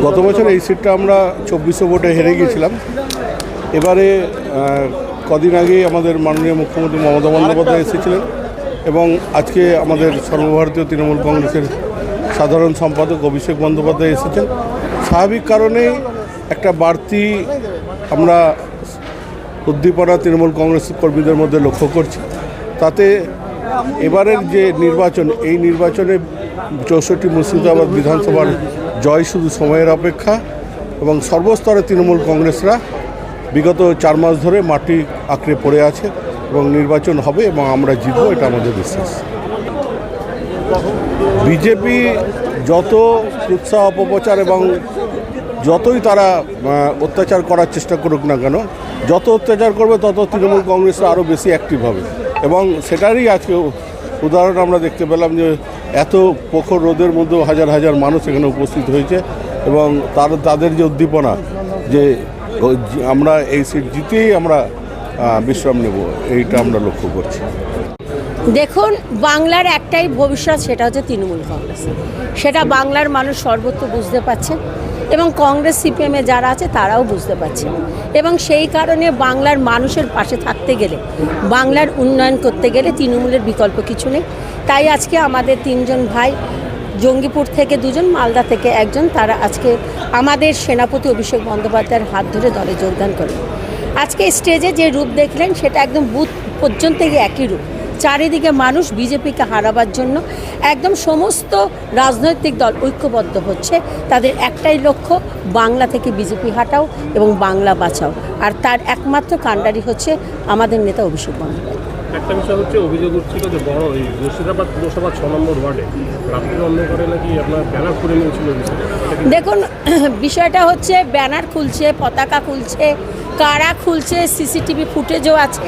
গত বছর এই সিটটা আমরা 2400 ভোটে হেরে গিয়েছিলাম। এবারে কদিন আগেই আমাদের মাননীয় মুখ্যমন্ত্রী মমতা বন্দ্যোপাধ্যায় এসেছিলেন এবং আজকে আমাদের সর্বভারতীয় তৃণমূল কংগ্রেসের সাধারণ সম্পাদক অভিষেক বন্দ্যোপাধ্যায় এসেছেন। স্বাভাবিক কারণেই একটা বাড়তি আমরা উদ্দীপনা তৃণমূল কংগ্রেস কর্মীদের মধ্যে লক্ষ্য করছি। তাতে এবারের যে নির্বাচন, এই নির্বাচনে 64 মুর্শিদাবাদ বিধানসভার জয় শুধু সময়ের অপেক্ষা এবং সর্বস্তরে তৃণমূল কংগ্রেসরা বিগত 4 মাস ধরে মাটি আঁকড়ে পড়ে আছে এবং নির্বাচন হবে এবং আমরা জিতব, এটা আমাদের বিশ্বাস। বিজেপি যত উৎসাহ অপপ্রচার এবং যতই তারা অত্যাচার করার চেষ্টা করুক না কেন, যত অত্যাচার করবে তত তৃণমূল কংগ্রেসরা আরও বেশি অ্যাক্টিভ হবে এবং সেটারই আজকে উদাহরণ আমরা দেখতে পেলাম যে এত প্রখর রোদের মধ্যেও হাজার হাজার মানুষ এখানে উপস্থিত হয়েছে এবং তাদের যে উদ্দীপনা যে আমরা এই সিট জিতেই আমরা বিশ্রাম নেব, এইটা আমরা লক্ষ্য করছি। দেখুন, বাংলার একটাই ভবিষ্যৎ, সেটা হচ্ছে তৃণমূল কংগ্রেস। সেটা বাংলার মানুষ সর্বত্র বুঝতে পারছে এবং কংগ্রেস সিপিএমে যারা আছে তারাও বুঝতে পারছে এবং সেই কারণে বাংলার মানুষের পাশে থাকতে গেলে, বাংলার উন্নয়ন করতে গেলে তৃণমূলের বিকল্প কিছু নেই। তাই আজকে আমাদের 3 জন ভাই, জঙ্গিপুর থেকে 2 জন, মালদা থেকে 1 জন, তারা আজকে আমাদের সেনাপতি অভিষেক বন্দ্যোপাধ্যায়ের হাত ধরে দলে যোগদান করে। আজকে স্টেজে যে রূপ দেখলেন সেটা একদম বুথ পর্যন্ত একই রূপ। চারিদিকে মানুষ বিজেপিকে হারাবার জন্য একদম সমস্ত রাজনৈতিক দল ঐক্যবদ্ধ হচ্ছে। তাদের একটাই লক্ষ্য, বাংলা থেকে বিজেপি হাটাও এবং বাংলা বাঁচাও। আর তার একমাত্র কাণ্ডারি হচ্ছে আমাদের নেতা অভিষেক বন্দ্যোপাধ্যায়। একটা বিষয় হচ্ছে, অভিযোগ হচ্ছিল যে বড় এই মুর্শিদাবাদ পুরসভা 6 নম্বর ওয়ার্ডে রাত্রি অন্ধকারে নাকি আপনার ব্যানার খুলে নিয়েছিল। দেখুন, বিষয়টা হচ্ছে ব্যানার খুলছে, পতাকা খুলছে, কারা খুলছে, সিসিটিভি ফুটেজও আছে।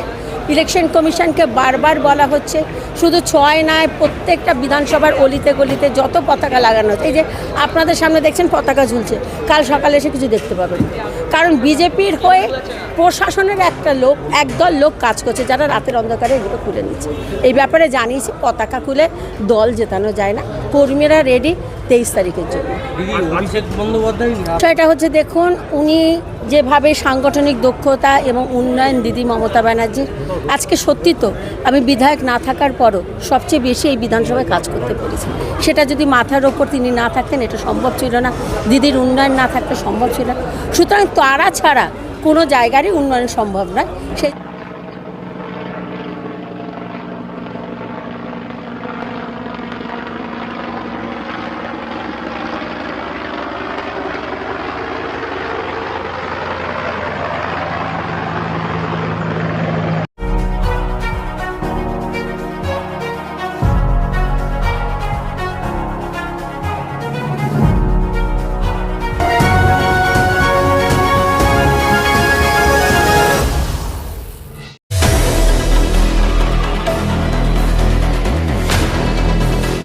ইলেকশন কমিশনকে বারবার বলা হচ্ছে, শুধু 6 নয়, প্রত্যেকটা বিধানসভার অলিতে গলিতে যত পতাকা লাগানো হচ্ছে, এই যে আপনাদের সামনে দেখছেন পতাকা ঝুলছে, কাল সকালে এসে কিছু দেখতে পাবেন। কারণ বিজেপির হয়ে প্রশাসনের একদল লোক কাজ করছে, যারা রাতের অন্ধকারে এগুলো খুলে নিচ্ছে। এই ব্যাপারে জানিয়েছি, পতাকা খুলে দল জেতানো যায় না, কর্মীরা রেডি 23 তারিখের জন্য। অভিষেক বন্দ্যোপাধ্যায় সেটা হচ্ছে, দেখুন, উনি যেভাবে সাংগঠনিক দক্ষতা এবং উন্নয়ন দিদি মমতা ব্যানার্জির, আজকে সত্যি তো আমি বিধায়ক না থাকার পরও সবচেয়ে বেশি এই বিধানসভায় কাজ করতে পেরেছি। সেটা যদি মাথার ওপর তিনি না থাকতেন, এটা সম্ভব ছিল না। দিদির উন্নয়ন না থাকতে সম্ভব ছিল না। সুতরাং তারা ছাড়া কোনো জায়গারই উন্নয়ন সম্ভব নয়। সেই